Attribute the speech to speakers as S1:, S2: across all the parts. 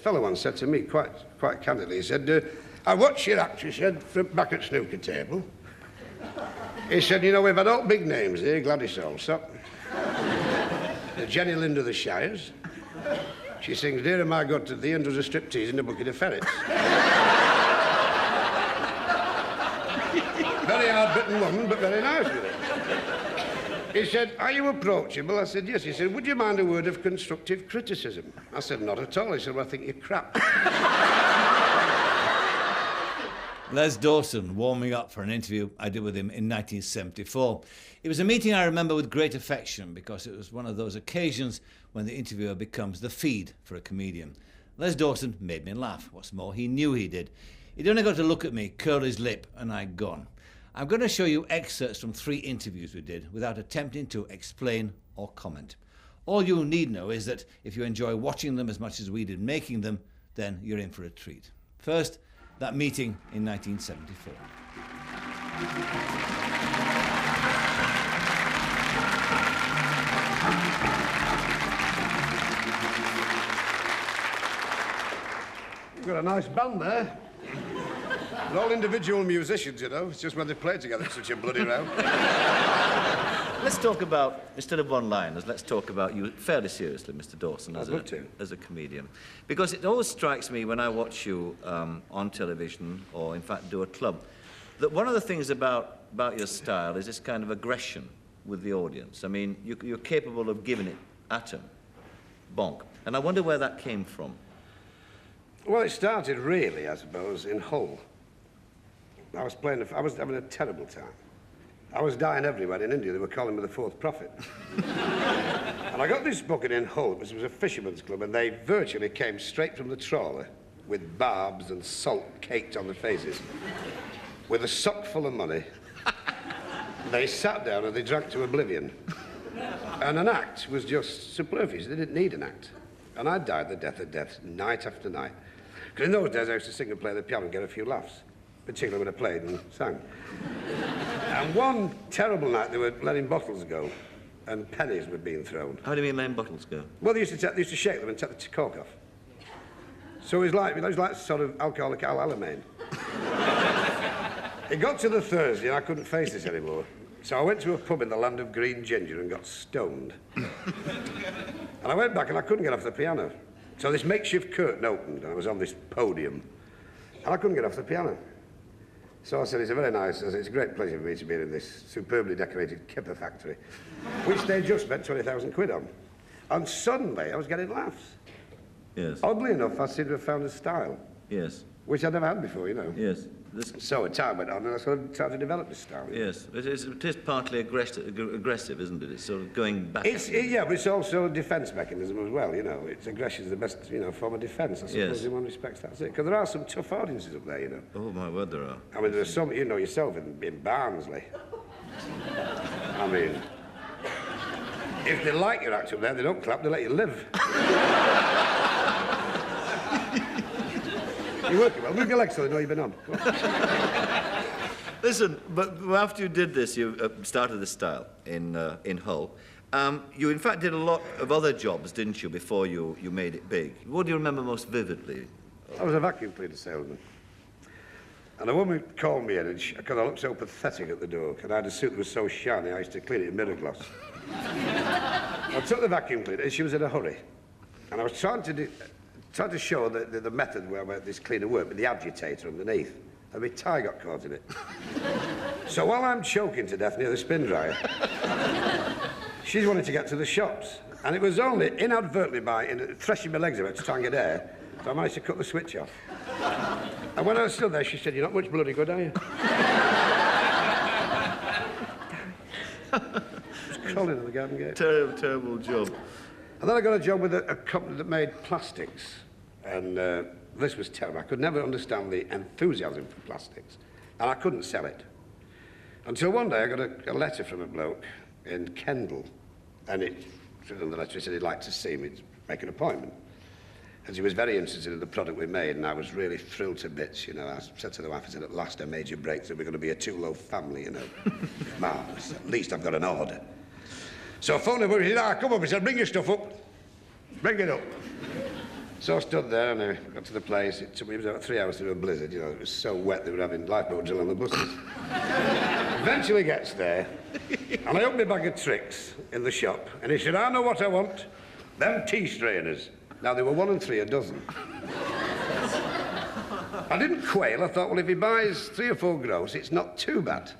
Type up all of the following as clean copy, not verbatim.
S1: fellow once said to me quite candidly, he said, I watched your act, he said, from back at snooker table. He said, you know, we've had all big names here, Gladys Allsop, Jenny Lind of the Shires. She sings Dear Am I God to Thee and does a striptease in a bucket of ferrets. Very hard-bitten woman, but very nice with it. He said, are you approachable? I said, yes. He said, would you mind a word of constructive criticism? I said, not at all. He said, well, I think you're crap.
S2: Les Dawson warming up for an interview I did with him in 1974. It was a meeting I remember with great affection because it was one of those occasions when the interviewer becomes the feed for a comedian. Les Dawson made me laugh. What's more, he knew he did. He'd only got to look at me, curl his lip, and I'd gone. I'm going to show you excerpts from 3 interviews we did without attempting to explain or comment. All you need know is that if you enjoy watching them as much as we did making them, then you're in for a treat. First, that meeting in 1974.
S1: You've got a nice band there. They're all individual musicians, you know. It's just when they play together, it's such a bloody row.
S3: Let's talk about, instead of one-liners, let's talk about you fairly seriously, Mr. Dawson, as a comedian. Because it always strikes me when I watch you on television, or in fact do a club, that one of the things about your style is this kind of aggression with the audience. I mean, you're capable of giving it at them, bonk. And I wonder where that came from.
S1: Well, it started really, I suppose, in Hull. I was having a terrible time. I was dying everywhere in India. They were calling me the fourth prophet. And I got this booking in Hull. It was a fisherman's club, and they virtually came straight from the trawler with barbs and salt caked on their faces, with a sock full of money. They sat down and they drank to oblivion. And an act was just superfluous. They didn't need an act. And I died the death of death, night after night. Because in those days, I used to sing and play the piano and get a few laughs, particularly when I played and sang. And one terrible night, they were letting bottles go, and pennies were being thrown.
S3: How do you mean letting bottles go?
S1: Well, they used to shake them and take the cork off. So it was like sort of alcoholic Alamein. It got to the Thursday, and I couldn't face this anymore. So I went to a pub in the land of green ginger and got stoned. And I went back and I couldn't get off the piano. So this makeshift curtain opened and I was on this podium. And I couldn't get off the piano. So I said, it's a great pleasure for me to be in this superbly decorated kipper factory, which they just spent 20,000 quid on. And suddenly I was getting laughs.
S3: Yes.
S1: Oddly enough, I seem to have found a style.
S3: Yes.
S1: Which I'd never had before, you know.
S3: Yes.
S1: So time went on and I sort of started to develop this style.
S3: Yes, it is partly aggressive, isn't it? It's sort of going back.
S1: Yeah, but it's also a defence mechanism as well, you know. Aggression is the best, form of defence, I suppose, in one respect, that's it. Because there are some tough audiences up there, you know.
S3: Oh, my word, there are.
S1: I mean, there's some, you know yourself, in Barnsley. I mean, if they like your act up there, they don't clap, they let you live. You're working well. Move your legs so they know you've been on.
S3: Listen, but after you did this, you started this style in Hull. You, in fact, did a lot of other jobs, didn't you, before you made it big? What do you remember most vividly?
S1: I was a vacuum cleaner salesman. And a woman called me in, and because I looked so pathetic at the door, and I had a suit that was so shiny, I used to clean it in mirror gloss. I took the vacuum cleaner, and she was in a hurry. And I was trying to show the method where this cleaner worked with the agitator underneath. And my tie got caught in it. So while I'm choking to death near the spin dryer, she's wanting to get to the shops. And it was only inadvertently by threshing my legs about to try and get air, so I managed to cut the switch off. And when I was still there, she said, "You're not much bloody good, are you?" Just crawling in the garden gate.
S3: Terrible, terrible job.
S1: And then I got a job with a company that made plastics. And this was terrible. I could never understand the enthusiasm for plastics. And I couldn't sell it. Until one day I got a letter from a bloke in Kendal. And in the letter he said he'd like to see me, to make an appointment. And he was very interested in the product we made, and I was really thrilled to bits, you know. I said to the wife, I said, at last I made your breakthrough. We're going to be a two-loaf family, you know. Marvellous. At least I've got an order. So I phoned him up, he said, come up. He said, bring your stuff up. Bring it up. So I stood there and I got to the place. It took me about 3 hours to do a blizzard. You know, it was so wet they were having lifeboat drill on the buses. Eventually gets there, and I opened my bag of tricks in the shop, and he said, I know what I want. Them tea strainers. Now, they were 1 and 3 a dozen. I didn't quail. I thought, well, if he buys 3 or 4 gross, it's not too bad.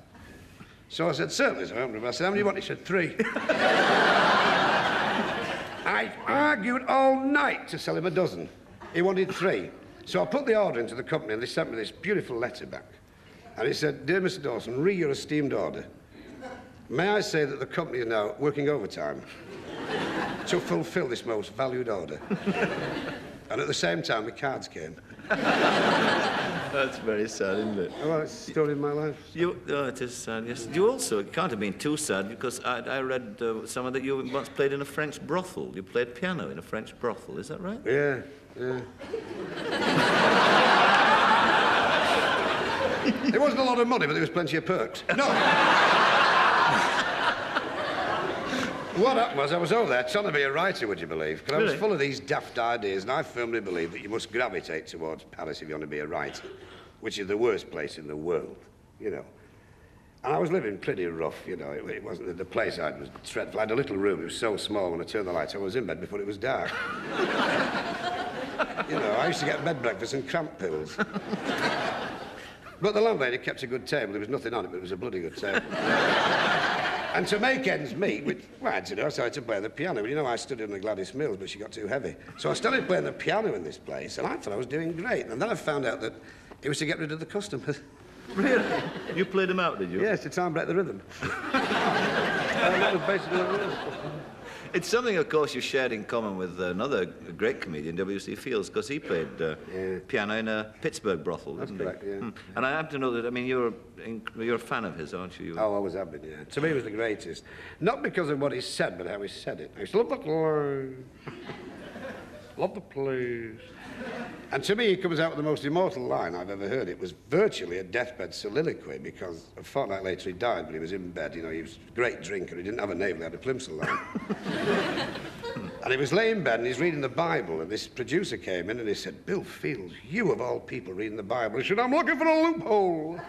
S1: So I said, certainly. So I opened them. I said, how many do you want? He said, 3. I argued all night to sell him a dozen. He wanted 3. So I put the order into the company, and they sent me this beautiful letter back. And it said, Dear Mr. Dawson, re your esteemed order. May I say that the company is now working overtime to fulfill this most valued order. And at the same time, the cards came.
S3: That's very sad, isn't it?
S1: Oh, well, it's the story of my life.
S3: It is sad, yes. You also, it can't have been too sad, because I read somewhere that you once played in a French brothel. You played piano in a French brothel, is that right?
S1: Yeah, yeah. It wasn't a lot of money, but there was plenty of perks. No. What happened was I was over there trying to be a writer, would you believe? Because I was full of these daft ideas, and I firmly believe that you must gravitate towards Paris if you want to be a writer, which is the worst place in the world, you know. And I was living pretty rough, you know. It wasn't the place I had was dreadful. I had a little room. It was so small when I turned the lights on, I was in bed before it was dark. You know, I used to get bed breakfast and cramp pills. But the landlady kept a good table. There was nothing on it, but it was a bloody good table. And to make ends meet, well, I started to play the piano. Well, you know, I studied under Gladys Mills, but she got too heavy. So I started playing the piano in this place, and I thought I was doing great. And then I found out that it was to get rid of the customers.
S3: Really? You played them out, did you?
S1: Yes, to try and break the rhythm. That was basically what it was.
S3: It's something, of course, you shared in common with another great comedian, W.C. Fields, because he played piano in a Pittsburgh brothel, didn't he?
S1: That's correct, yeah.
S3: And I have to know that, I mean, you're a fan of his, aren't you?
S1: Oh, I always have been, yeah. To me, he was the greatest. Not because of what he said, but how he said it. I used to love the play. Love the plays. And to me, he comes out with the most immortal line I've ever heard. It was virtually a deathbed soliloquy, because a fortnight later he died, but he was in bed. You know, he was a great drinker. He didn't have a navel, he had a plimsoll line. And he was laying in bed and he's reading the Bible, and this producer came in and he said, Bill Fields, you of all people reading the Bible. He said, I'm looking for a loophole.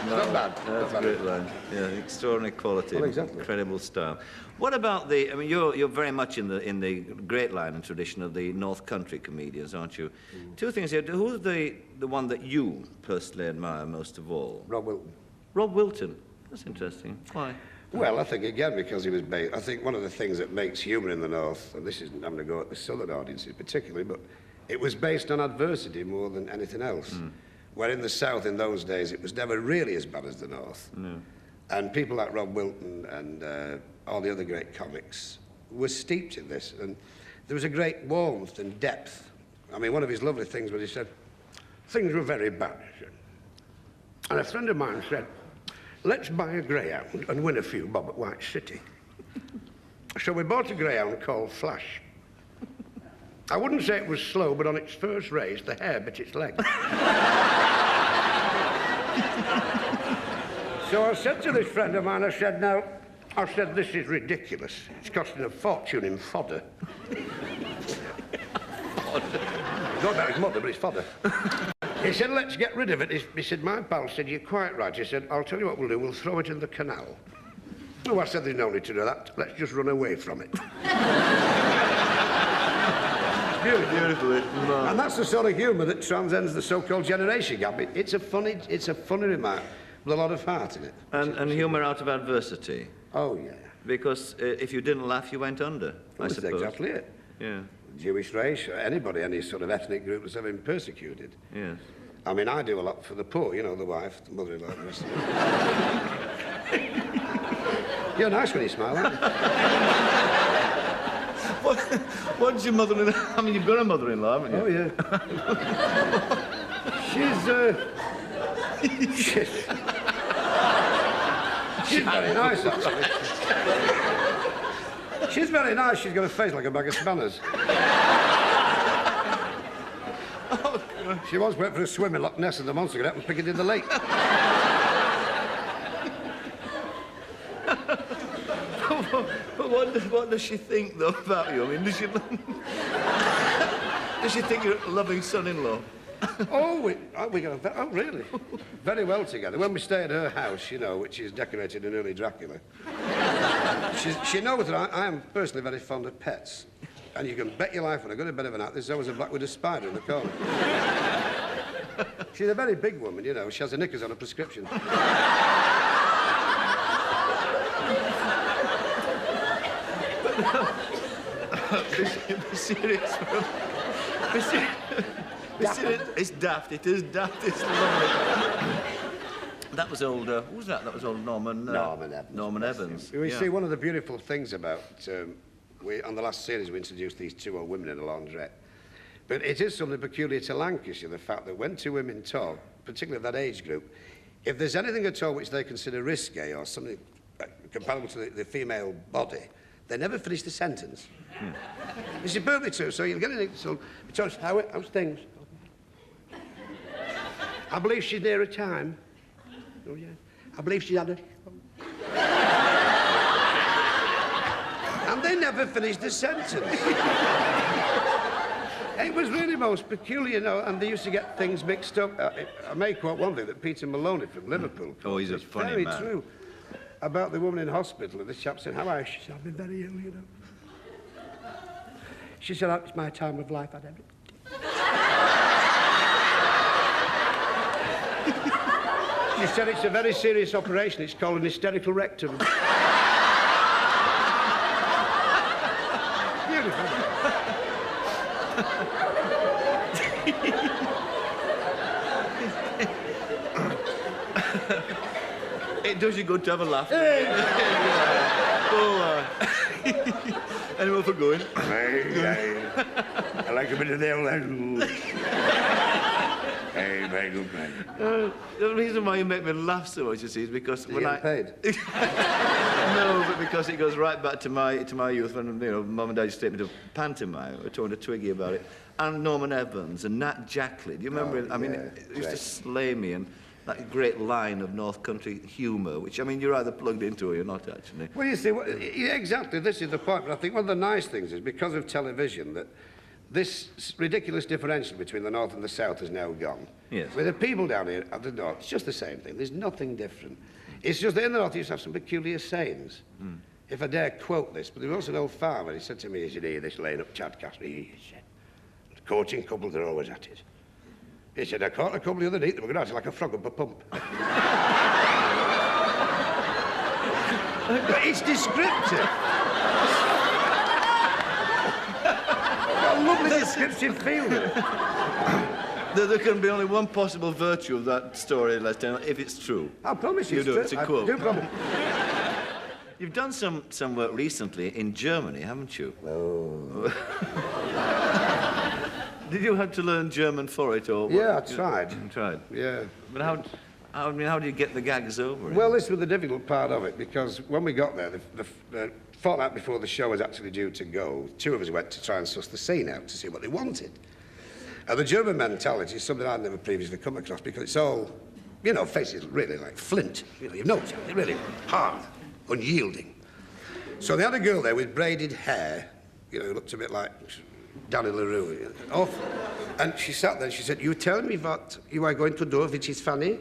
S1: Not bad.
S3: That's a great line. Yeah, extraordinary quality.
S1: Well, exactly.
S3: Incredible style. What about I mean, you're very much in the great line and tradition of the North Country comedians, aren't you? Two things here. Who's the one that you personally admire most of all?
S1: Rob Wilton.
S3: Rob Wilton. That's interesting. Why?
S1: Well, I think, again, because he was based... I think one of the things that makes humour in the North, and this isn't having to go at the Southern audiences particularly, but it was based on adversity more than anything else. Where in the South in those days, it was never really as bad as the North.
S3: No.
S1: And people like Rob Wilton and all the other great comics were steeped in this. And there was a great warmth and depth. I mean, one of his lovely things was he said, things were very bad, he said. And a friend of mine said, let's buy a greyhound and win a few bob at White City. So we bought a greyhound called Flash. I wouldn't say it was slow, but on its first race, the hare bit its leg. So I said to this friend of mine, I said, this is ridiculous. It's costing a fortune in fodder. It's not about his mother, but it's fodder. He said, let's get rid of it. He said, my pal said, you're quite right. He said, I'll tell you what we'll do, we'll throw it in the canal. Oh, I said, there's no need to do that. Let's just run away from it. Beautiful. And that's the sort of humour that transcends the so-called generation gap. It's a funny remark with a lot of heart in it.
S3: And humour out of adversity.
S1: Oh, yeah.
S3: Because if you didn't laugh, you went under, I suppose. That's
S1: exactly it.
S3: Yeah.
S1: Jewish race, anybody, any sort of ethnic group that's ever been persecuted.
S3: Yes.
S1: I mean, I do a lot for the poor, you know, the wife, the mother-in-law, the rest of it. You're nice when you smile, aren't you?
S3: What's your mother-in-law? I mean, you've got a mother-in-law, haven't you?
S1: Oh, yeah. She's very nice, actually. She's very nice. She's got a face like a bag of spanners.
S3: Oh, God.
S1: She once went for a swim in Loch Ness and the monster got up and picked it in the lake.
S3: But what What does she think, though, about you? I mean, does she... does she think you're a loving son-in-law?
S1: Oh, we got a... Oh, really? Very well together. When we stay at her house, you know, which is decorated in early Dracula, she knows that I am personally very fond of pets. And you can bet your life when I go to bed of a night, there's always a black-widow spider in the corner. She's a very big woman, you know. She has her knickers on a prescription.
S3: Be serious. Be serious. It's daft. It is daft. It's lovely. That was old... who was that? That was old Norman...
S1: Norman Evans.
S3: Norman Evans.
S1: You see, one of the beautiful things about... on the last series, we introduced these two old women in a laundrette. But it is something peculiar to Lancashire, the fact that when two women talk, particularly that age group, if there's anything at all which they consider risque or something comparable to the female body, they never finish the sentence. It's superbly true. So you'll get an so how's things? I believe she's near a time. Oh, yeah. I believe she's had a... And they never finished the sentence. It was really most peculiar, you know, and they used to get things mixed up. I may quote one thing that Peter Maloney from Liverpool...
S3: Oh, he's a funny man.
S1: Very true. About the woman in hospital, and the chap said, how are you? She said, I've been very ill, you know. She said, oh, it's my time of life, I don't... She said, it's a very serious operation. It's called an hysterical rectum. Beautiful.
S3: It does you good to have a laugh. Anyone for going?
S1: I like a bit of the old... Hey, very good, man.
S3: The reason why you make me laugh so much, you see, is because when I...
S1: paid?
S3: No, but because it goes right back to my youth when, you know, Mum and Dad used to take me to pantomime. We talking to Twiggy about it. And Norman Evans and Nat Jackley. Do you remember it? I mean, it used to slay me. And that great line of North Country humour, which, I mean, you're either plugged into or you're not, actually.
S1: Well, you see, yeah, exactly, this is the point. But I think one of the nice things is because of television that this ridiculous differential between the North and the South is now gone.
S3: Yes.
S1: With the people down here at the North, it's just the same thing. There's nothing different. It's just that in the North you used to have some peculiar sayings. If I dare quote this, but there was an old farmer, he said to me, he said, here, this lane up Chadcastle, he said, the coaching couples are always at it. He said, I caught a couple the other day that were going at it like a frog up a pump. But it's descriptive. A lovely descriptive feel.
S3: There can be only one possible virtue of that story, Lester, if it's true.
S1: I promise you,
S3: it's true. It's a quote.
S1: I do promise.
S3: You've done some work recently in Germany, haven't you?
S1: Oh.
S3: Did you have to learn German for it, or?
S1: Yeah, I tried.
S3: You tried?
S1: Yeah.
S3: But how do you get the gags over?
S1: Well, this was the difficult part of it, because when we got there, the fortnight before the show was actually due to go, two of us went to try and suss the scene out to see what they wanted. And the German mentality is something I'd never previously come across, because it's all, you know, faces really like flint. You know, you've noticed, they're really hard, unyielding. So they had a girl there with braided hair, you know, who looked a bit like Danny LaRue. Awful. And she sat there and she said, you tell me what you are going to do, which is funny,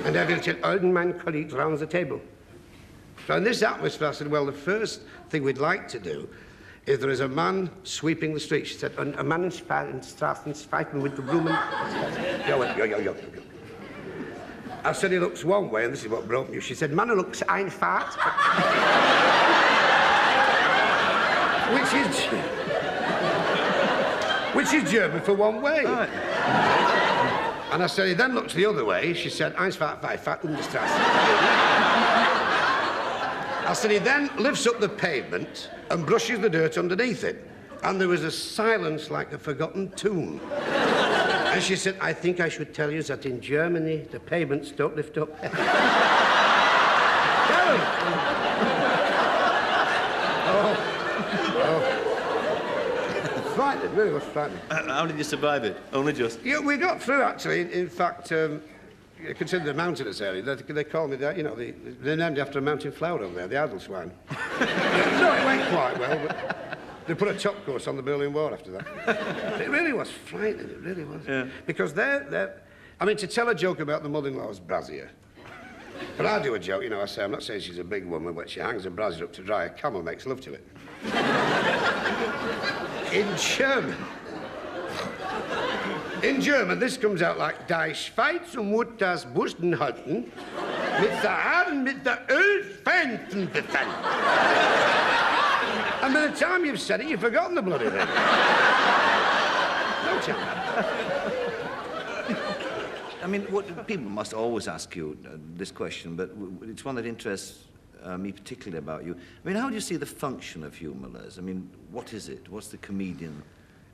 S1: and I will tell all my colleagues around the table. So in this atmosphere, I said, well, the first thing we'd like to do is there is a man sweeping the street. She said, a man in Straßen fighting with the broom and... Yo. I said, he looks one way, and this is what broke me. She said, man looks einfach. Which is German for one way. Right. And I said, he then looks the other way. She said, einfach, um die Straße. I said, he then lifts up the pavement and brushes the dirt underneath it. And there was a silence like a forgotten tune. And she said, I think I should tell you that in Germany, the pavements don't lift up. Frightening, really was frightening.
S3: How did you survive it? Only just?
S1: Yeah, we got through, actually. In fact, consider the mountainous area. They call me that, you know, they're named after a mountain flower over there, the Adelswein. No, it went quite well, but they put a top course on the Berlin Wall after that. It really was frightening, it really was.
S3: Yeah.
S1: Because I mean, to tell a joke about the mother-in-law's brassiere, but I do a joke, you know, I say, I'm not saying she's a big woman, but she hangs a brassiere up to dry, a camel makes love to it. In German, this comes out like, Die Schweiz muss das Busten halten, mit der Haaren, mit der Ölfänzen befangen. And by the time you've said it, you've forgotten the bloody thing. No chance.
S3: I mean, people must always ask you this question, but it's one that interests me particularly about you. I mean, how do you see the function of humour, Les? I mean, what is it? What's the comedian?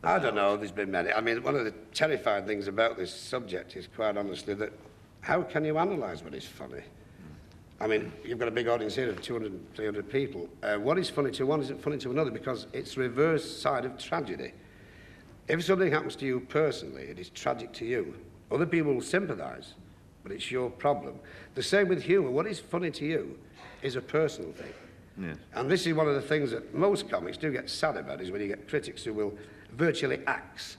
S1: I don't know, there's been many. I mean, one of the terrifying things about this subject is, quite honestly, that how can you analyse what is funny? I mean, you've got a big audience here of 200, 300 people. What is funny to one isn't funny to another because it's the reverse side of tragedy. If something happens to you personally, it is tragic to you. Other people will sympathise, but it's your problem. The same with humour. What is funny to you is a personal thing.
S3: Yeah.
S1: And this is one of the things that most comics do get sad about, is when you get critics who will virtually axe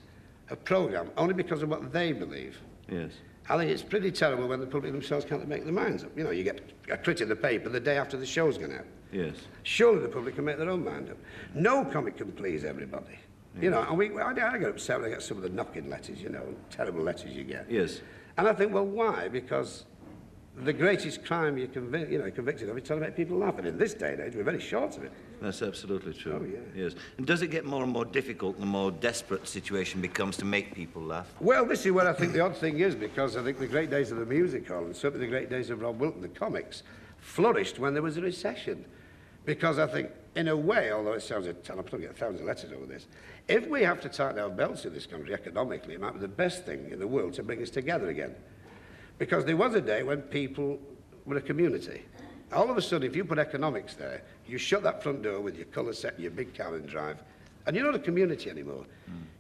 S1: a programme only because of what they believe.
S3: Yes.
S1: I think it's pretty terrible when the public themselves can't make their minds up. You know, you get a critic in the paper the day after the show's gone out.
S3: Yes.
S1: Surely the public can make their own mind up. No comic can please everybody. Yeah. You know, and I get upset when I get some of the knocking letters, you know, terrible letters you get.
S3: Yes.
S1: And I think, well, why? Because the greatest crime you're convicted of is trying to make people laugh. And in this day and age, we're very short of it.
S3: That's absolutely true.
S1: Oh, yeah.
S3: Yes. And does it get more and more difficult the more desperate the situation becomes to make people laugh?
S1: Well, this is where I think the odd thing is, because I think the great days of the musical, and certainly the great days of Rob Wilton, the comics, flourished when there was a recession. Because I think, in a way, although it sounds, I'm probably get 1,000 letters over this, if we have to tighten our belts in this country economically, it might be the best thing in the world to bring us together again. Because there was a day when people were a community. All of a sudden, if you put economics there, you shut that front door with your colour set, your big car and drive, and you're not a community anymore.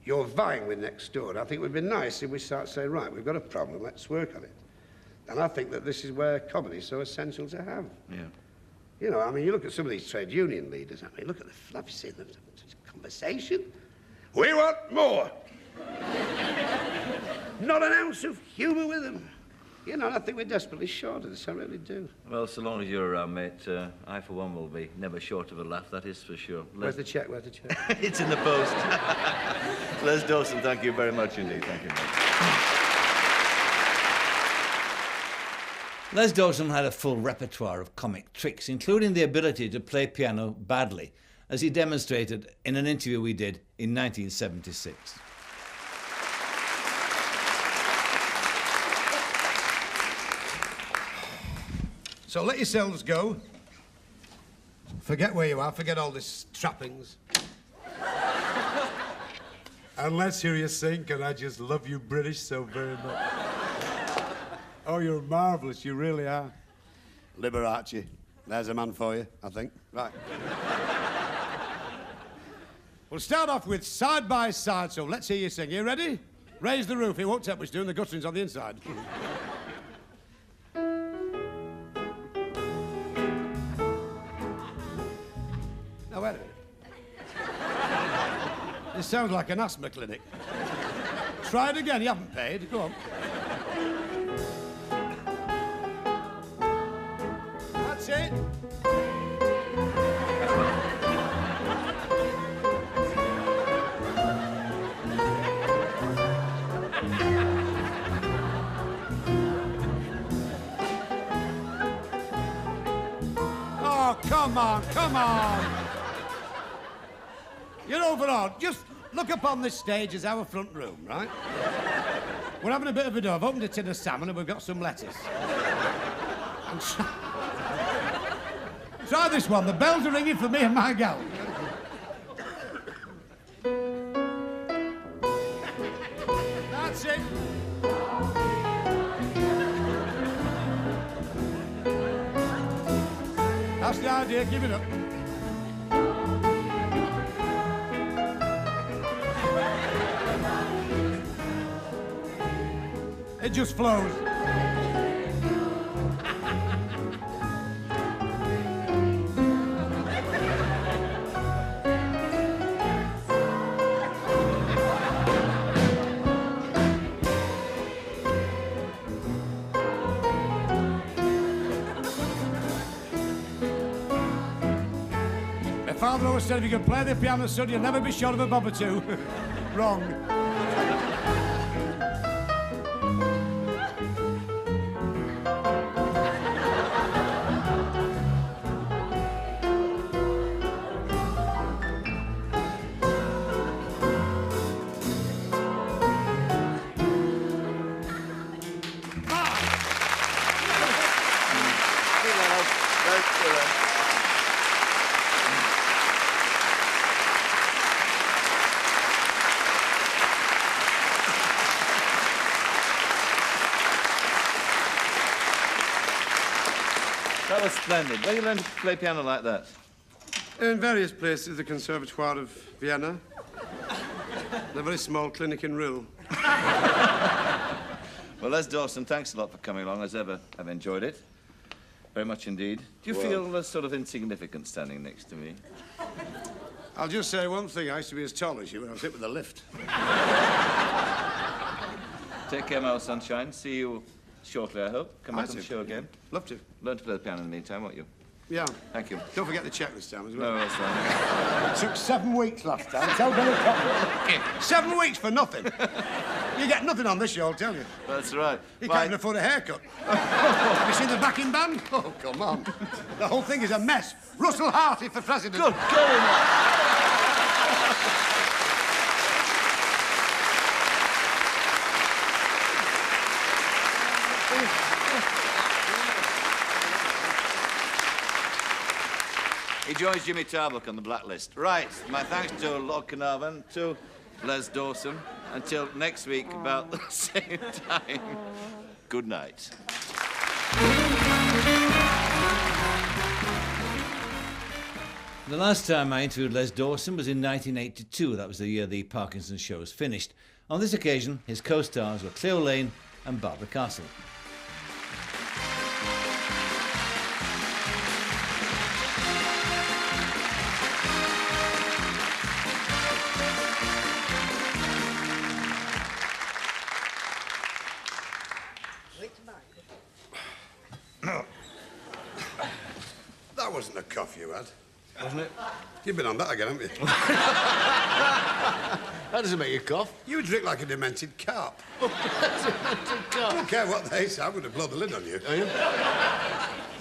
S1: You're vying with next door. And I think it would be nice if we start saying, right, we've got a problem, let's work on it. And I think that this is where comedy is so essential to have.
S3: Yeah.
S1: You know, I mean, you look at some of these trade union leaders, I mean, look at have you seen the conversation? We want more. Not an ounce of humour with them. You know, I think we're desperately short of this, I really do.
S3: Well, so long as you're around, mate, I, for one, will be never short of a laugh, that is for sure.
S1: Where's the cheque? Where's the cheque?
S3: It's in the post. Les Dawson, thank you very much indeed. Thank you, mate.
S2: Les Dawson had a full repertoire of comic tricks, including the ability to play piano badly, as he demonstrated in an interview we did in 1976.
S1: So let yourselves go. Forget where you are, forget all this trappings. And let's hear you sing, and I just love you British so very much. Oh, you're marvellous, you really are. Liberace. There's a man for you, I think. Right. We'll start off with Side by Side, so let's hear you sing. You ready? Raise the roof. It won't take much doing, the guttering's on the inside. Now, wait a minute. This sounds like an asthma clinic. Try it again, you haven't paid. Go on. That's it. Oh, come on, come on. You're overawed. Just look upon this stage as our front room, right? We're having a bit of a do. I've opened a tin of salmon and we've got some lettuce. And try this one. The bells are ringing for me and my gal. That's it. That's the idea. Give it up. It just flows. father always said if you could play the piano, son, you'll never be short of a bob or two. Wrong.
S3: That was splendid. Where did you learn to play piano like that?
S1: In various places, the Conservatoire of Vienna. A very small clinic in Rue.
S3: Well, Les Dawson, thanks a lot for coming along. As ever, I've enjoyed it. Very much indeed. Do you feel sort of insignificant standing next to me?
S1: I'll just say one thing. I used to be as tall as you when I was hit with a lift.
S3: Take care, my old sunshine. See you shortly, I hope. Come back on the show again.
S1: Love to.
S3: Learn to play the piano in the meantime, won't you?
S1: Yeah.
S3: Thank you.
S1: Don't forget the check this time as well.
S3: No, that's fine.
S1: It took 7 weeks last time. Tell Billy Cotton. 7 weeks for nothing. You get nothing on this show, I'll tell you.
S3: That's right.
S1: You can't even afford a haircut. Have you seen the backing band? Oh, come on. The whole thing is a mess. Russell Harty for president.
S3: Good going. He joins Jimmy Tarbuck on the blacklist. Right, my thanks to Lord Carnarvon, to Les Dawson. Until next week, about the same time, good night.
S2: The last time I interviewed Les Dawson was in 1982. That was the year the Parkinson show was finished. On this occasion, his co-stars were Cleo Lane and Barbara Castle.
S1: That wasn't a cough you had.
S3: Wasn't it?
S1: You've been on that again, haven't you?
S4: That doesn't make you cough.
S1: You drink like a demented carp.
S4: I
S1: don't care what they say, I'm going to blow the lid on you.
S4: Are you?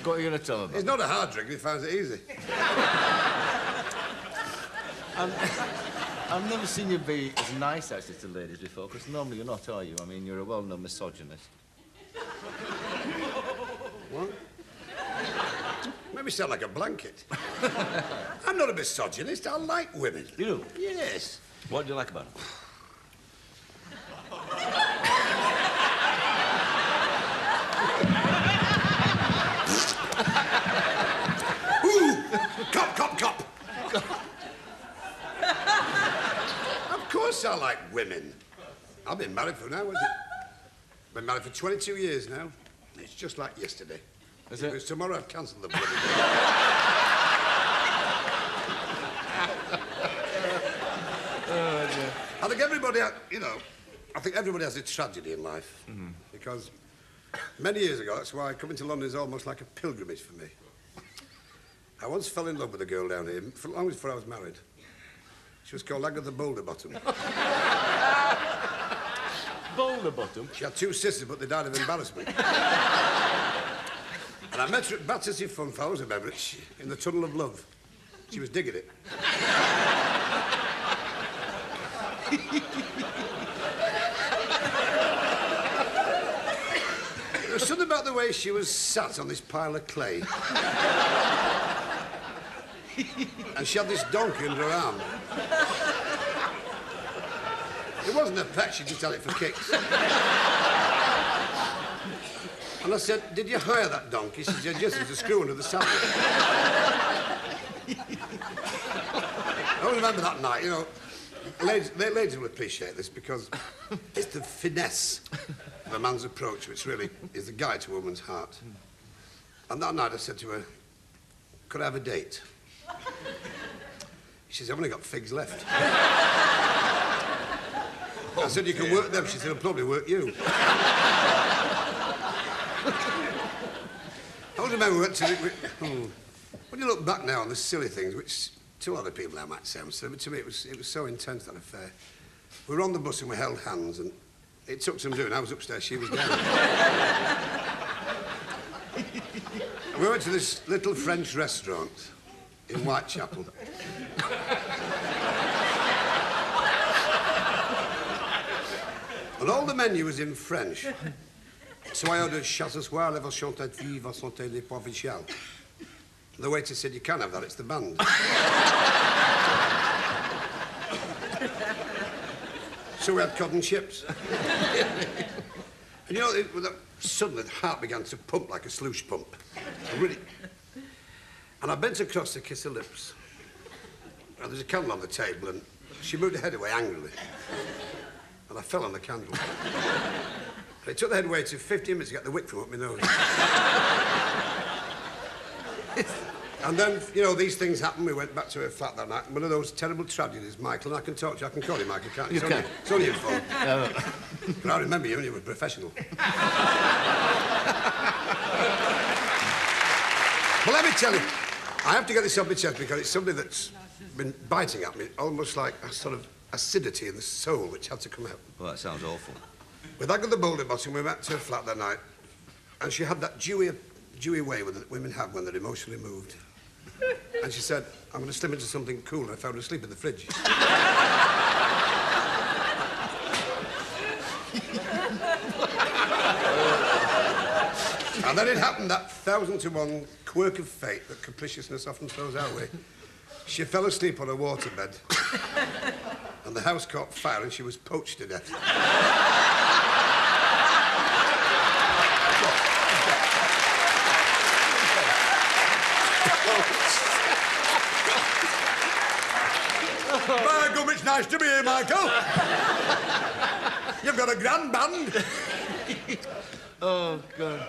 S4: What are you going to tell them?
S1: It's not a hard drink, he finds it easy.
S4: I've never seen you be as nice, actually, to ladies before, because normally you're not, are you? I mean, you're a well-known misogynist.
S1: What? Maybe sound like a blanket. I'm not a misogynist. I like women.
S4: You do?
S1: Yes.
S4: What do you like about them?
S1: Ooh! Cop, cop, cop! Of course I like women. I've been married for now, was it? Been married for 22 years now. It's just like yesterday.
S4: Is it?
S1: Because tomorrow I've cancelled the bloody day. I think everybody, I think everybody has a tragedy in life. Mm-hmm. Because many years ago, that's why coming to London is almost like a pilgrimage for me. I once fell in love with a girl down here, for long before I was married. She was called Agatha Boulder Bottom.
S4: Boulder Bottom?
S1: She had 2 sisters, but they died of embarrassment. And I met her at Battersea Fun Fair, remember it, in the Tunnel of Love. She was digging it. There was something about the way she was sat on this pile of clay. And she had this donkey under her arm. It wasn't a pet, she just had it for kicks. And I said, did you hire that donkey? She said, yes, there's a screw under the saddle. I always remember that night, ladies will appreciate this because it's the finesse of a man's approach which really is the guide to a woman's heart. And that night I said to her, could I have a date? She said, I've only got figs left. I said, you can work them. She said, I'll probably work you. I always remember we went to... when you look back now on the silly things, which To other people, I might say, but to me, it was so intense, that affair. We were on the bus and we held hands, and it took some doing. I was upstairs, she was down. And we went to this little French restaurant in Whitechapel. And all the menu was in French. So I ordered chasse ce soir, les chanter vive, santé les provinciales. The waiter said, you can't have that, it's the band. So we had cotton chips. And you know, suddenly the heart began to pump like a sluice pump. Really. And I bent across to kiss her lips. And there's a candle on the table, and she moved her head away angrily. And I fell on the candle. And it took the head waiter 15 minutes to get the wick from up my nose. And then, you know, these things happened. We went back to her flat that night. One of those terrible tragedies, Michael, and I can talk to you. I can call you Michael, can't you? It's only your fault. But I remember you when you were a professional. Well, let me tell you, I have to get this off my chest because it's something that's been biting at me, almost like a sort of acidity in the soul which had to come out.
S3: Well, that sounds awful.
S1: With that at the boulder bottom, we went to her flat that night, and she had that dewy way that women have when they're emotionally moved. And she said, I'm going to slip into something cool, and I fell asleep in the fridge. And then it happened, that 1,000-to-1 quirk of fate that capriciousness often throws our way. She fell asleep on a waterbed, and the house caught fire, and she was poached to death. My God, it's nice to be here, Michael. You've got a grand band.
S4: Oh, God.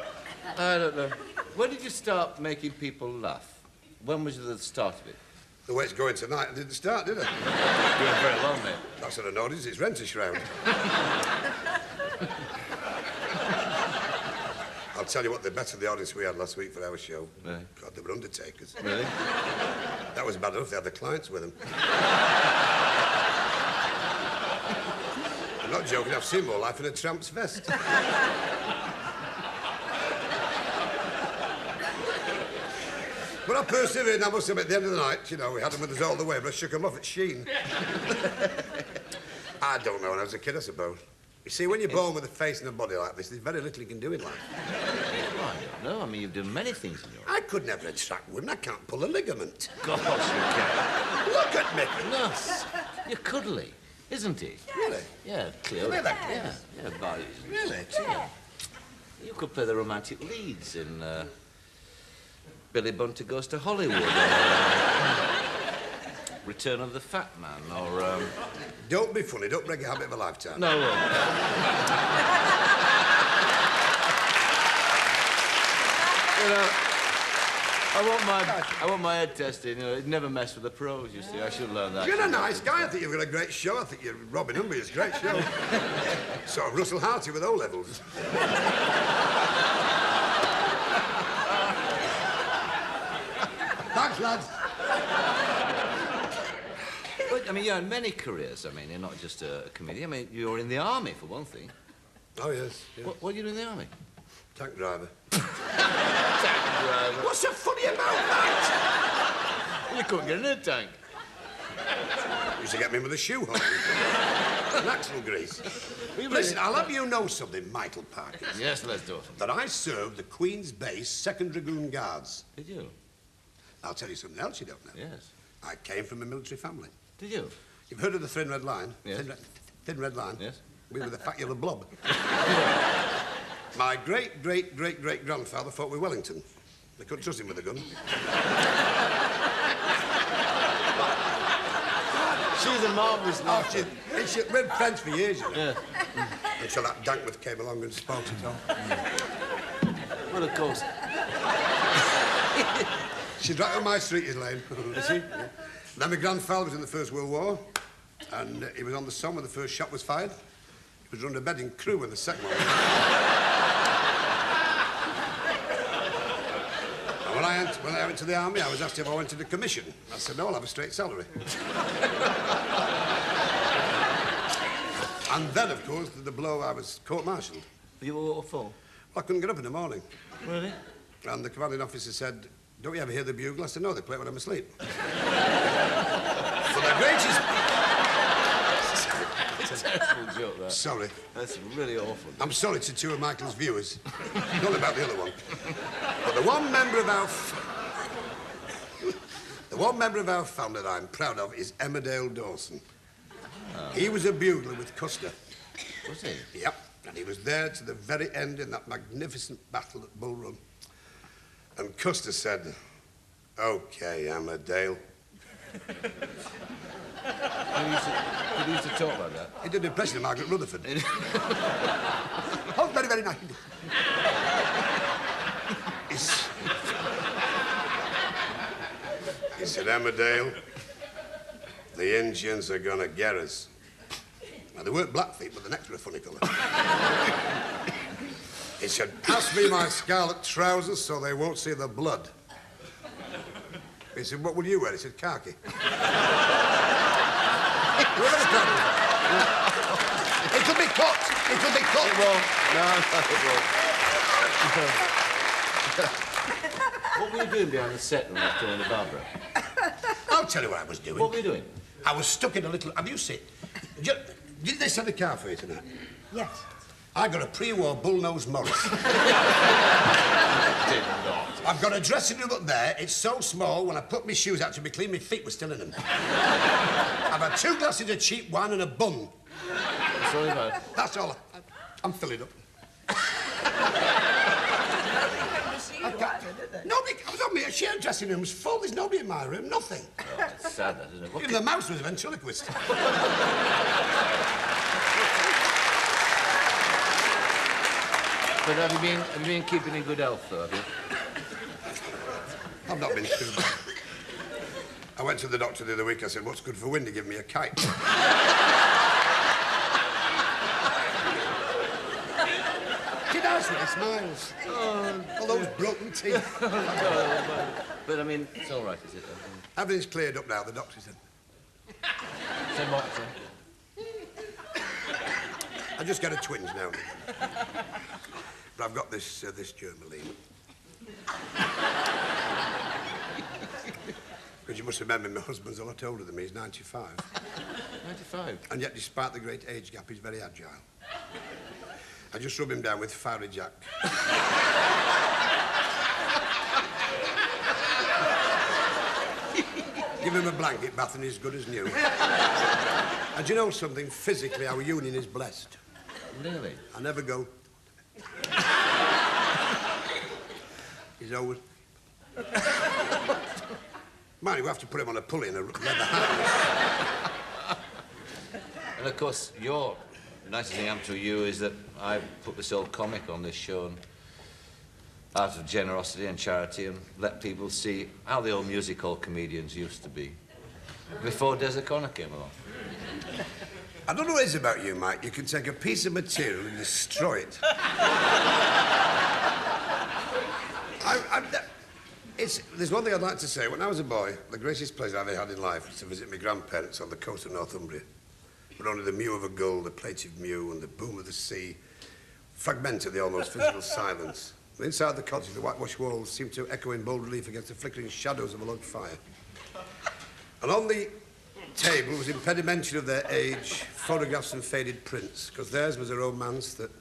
S4: I don't know. When did you start making people laugh? When was the start of it?
S1: The way it's going tonight, it didn't start, did it?
S4: Doing very well, mate.
S1: That's what I noticed, it's rent a shroud. I'll tell you what, the better the audience we had last week for our show.
S4: Really?
S1: God, they were undertakers.
S4: Really?
S1: That was bad enough, they had the clients with them. I'm not joking, I've seen more life in a tramp's vest. But I persevered, and I must admit, at the end of the night, you know, we had them with us all the way, but I shook them off at Sheen. I don't know, when I was a kid, I suppose. You see, when you're born with a face and a body like this, there's very little you can do in life.
S4: I don't know. I mean, you've done many things in your life.
S1: I could never attract women. I can't pull a ligament.
S4: Of course you can.
S1: Look at me.
S4: No, you're cuddly, isn't he?
S1: Really?
S4: Yeah, clear.
S1: Really?
S4: Yeah, but...
S1: Really?
S4: Yeah. You could play the romantic leads in Billy Bunter Goes to Hollywood, or Return of the Fat Man, or...
S1: Don't be funny. Don't break a habit of a lifetime.
S4: No, you know, I want my head tested. You know, never mess with the pros. You see, I should learn that.
S1: You're a nice guy. I think you've got a great show. I think you're Robin Humby's great show. Sort of Russell Harty with O-levels. Thanks, lads.
S4: But, I mean, you had many careers. I mean, you're not just a comedian. I mean, you're in the army, for one thing.
S1: Oh, yes. Yeah.
S4: What do you do in the army?
S1: Tank driver.
S4: Tank driver.
S1: What's so funny about that?
S4: You couldn't get in a tank.
S1: Used to get me with a shoe horn. And axle grease. Listen, I'll have you know something, Michael Parkinson.
S4: Yes, Les Dawson.
S1: That I served the Queen's Base 2nd Dragoon Guards.
S4: Did you?
S1: I'll tell you something else you don't know.
S4: Yes.
S1: I came from a military family.
S4: Did you?
S1: You've heard of the Thin Red Line?
S4: Yes.
S1: Thin Red Line?
S4: Yes.
S1: We were the fat yellow blob. My great-great-great-great-grandfather fought with Wellington. They couldn't trust him with a gun.
S4: She's a marvellous
S1: Oh, we've been friends for years, you know.
S4: Yeah.
S1: Until that Dankworth came along and spoilt it all.
S4: Well, of course.
S1: She's right on my street, his lane. Is she? Yeah. Then my grandfather was in the First World War, and he was on the Somme when the first shot was fired. He was under bed in crew when the second one was. And when I entered When I went to the army, I was asked if I wanted a commission. I said, no, I'll have a straight salary. And then, of course, the blow, I was court-martialed.
S3: You were what for?
S1: Well, I couldn't get up in the morning.
S3: Really?
S1: And the commanding officer said, don't you ever hear the bugle? I said, no, they play it when I'm asleep. So the greatest...
S3: It's a terrible joke, that.
S1: Sorry.
S3: That's really awful.
S1: I'm sorry to two of Michael's viewers. Not about the other one. But the one member of our... The one member of our family that I'm proud of is Emmerdale Dawson. Oh. He was a bugler with Custer.
S3: Was he?
S1: Yep. And he was there to the very end in that magnificent battle at Bull Run. And Custer said, OK, Emmerdale.
S3: Did he used to talk like that?
S1: He did an impression of Margaret Rutherford. Oh, very, very nice. He said, Emmerdale, the Indians are gonna get us. Now, they weren't Blackfeet, but the necks were a funny colour. He said, pass me my scarlet trousers so they won't see the blood. He said, what will you wear? He said, khaki. It could be cut. It could be cut.
S3: It won't. No, it won't. What were you doing behind the set when I was talking to Barbara?
S1: I'll tell you what I was doing.
S3: What were you doing?
S1: I was stuck in a little... Have you seen... Did they send a car for you tonight?
S5: Yes.
S1: I got a pre-war bull-nosed Morris.
S3: Did not.
S1: I've got a dressing room up there. It's so small, when I put my shoes out to be clean, my feet were still in them. I've had 2 glasses of cheap wine and a bun.
S3: I'm sorry about it.
S1: That's all. I'm filling up. Nobody... I was on my shared dressing room. It was full. There's nobody in my room. Nothing.
S3: Oh, it's sad, that, isn't it?
S1: Even the mouse was a ventriloquist.
S3: But have you been keeping in good health, though, have you?
S1: I've not been too bad. I went to the doctor the other week. I said, what's good for wind? He gave me a kite. Did I say smiles? Oh, all those broken teeth.
S3: But, I mean, it's all right, is it?
S1: Everything's cleared up now, the doctor said.
S3: Say what, sir?
S1: I just get a twinge now. But I've got this germaline. Because you must remember, my husband's a lot older than me. He's 95.
S3: 95?
S1: And yet, despite the great age gap, he's very agile. I just rub him down with Fiery Jack. Give him a blanket bath and he's good as new. And do you know something? Physically, our union is blessed.
S3: Really?
S1: I never go. He's always... Mind, we have to put him on a pulley and a leather harness.
S3: And, of course, the nicest thing happened to you is that I put this old comic on this show and out of generosity and charity and let people see how the old music hall comedians used to be before Des O'Connor came along.
S1: I don't know what it is about you, Mike. You can take a piece of material and destroy it. There's one thing I'd like to say. When I was a boy, the greatest pleasure I ever had in life was to visit my grandparents on the coast of Northumbria. Where only the mew of a gull, the plaintive mew, and the boom of the sea fragmented the almost physical silence. And inside the cottage, the whitewashed walls seemed to echo in bold relief against the flickering shadows of a log fire. And on the table was impedimented of their age, photographs and faded prints, because theirs was a romance that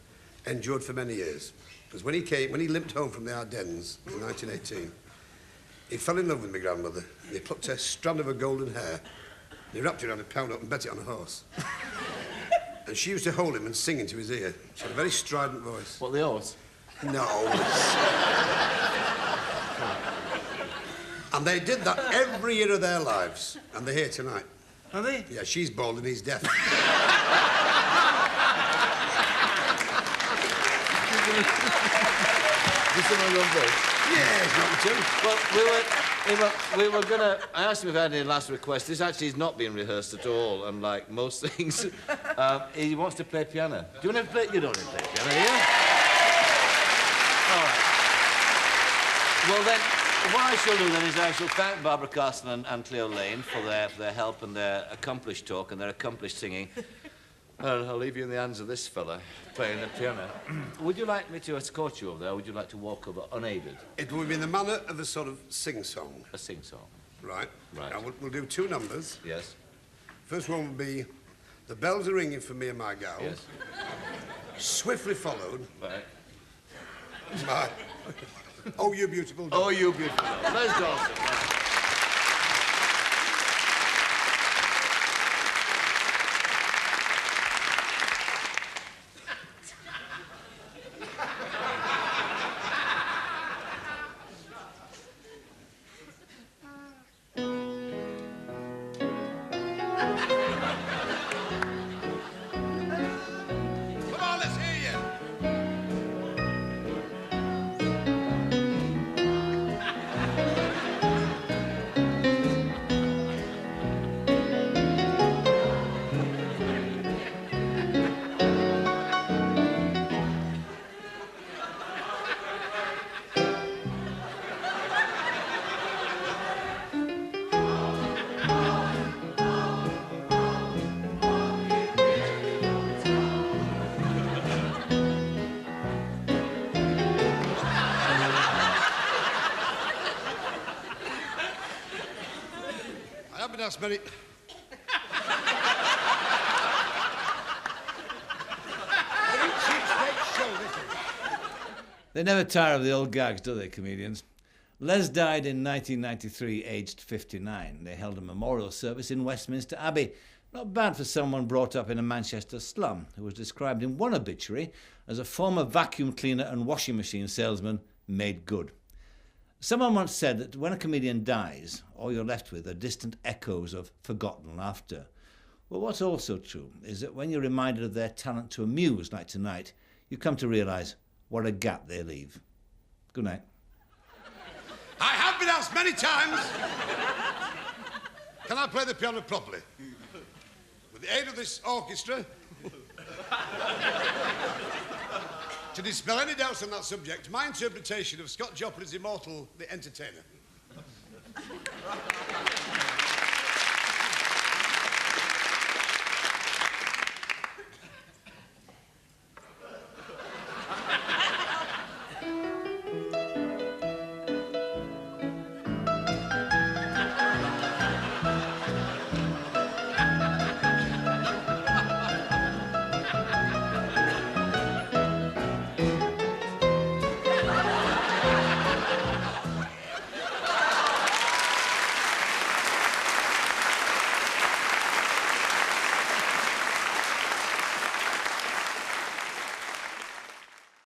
S1: endured for many years. Because when he limped home from the Ardennes in 1918, he fell in love with my grandmother, and he plucked a strand of her golden hair, and he wrapped it around a pound up and bet it on a horse. And she used to hold him and sing into his ear. She had a very strident voice.
S3: What, the horse?
S1: No. And they did that every year of their lives, and they're here tonight.
S3: Are they?
S1: Yeah, she's bald and he's deaf. Yeah, it's not too.
S3: Well, we were gonna... I asked him if he had any last request. This actually is not being rehearsed at all, unlike most things. He wants to play piano. Do you want to play... You don't want to play piano, do you? All right. Well, then,
S4: what I shall do then is I shall thank Barbara Carson and Cleo Lane for their help and their accomplished talk and their accomplished singing. I'll leave you in the hands of this fella playing the piano. Would you like me to escort you over there, or would you like to walk over unaided?
S1: It will be in the manner of a sort of sing-song.
S4: A sing-song.
S1: Right.
S4: Right.
S1: Now, we'll do 2 numbers.
S4: Yes.
S1: First one will be The Bells Are Ringing for Me and My Gal.
S4: Yes.
S1: Swiftly followed
S4: Right.
S1: by Oh, You Beautiful Doll.
S4: Oh, you beautiful. Les Dawson. Right.
S1: Come on, let's hear you. I haven't asked many...
S2: They never tire of the old gags, do they, comedians? Les died in 1993, aged 59. They held a memorial service in Westminster Abbey. Not bad for someone brought up in a Manchester slum, who was described in one obituary as a former vacuum cleaner and washing machine salesman made good. Someone once said that when a comedian dies, all you're left with are distant echoes of forgotten laughter. Well, what's also true is that when you're reminded of their talent to amuse, like tonight, you come to realise what a gap they leave. Good night.
S1: I have been asked many times, can I play the piano properly? With the aid of this orchestra, to dispel any doubts on that subject, my interpretation of Scott Joplin's immortal The Entertainer.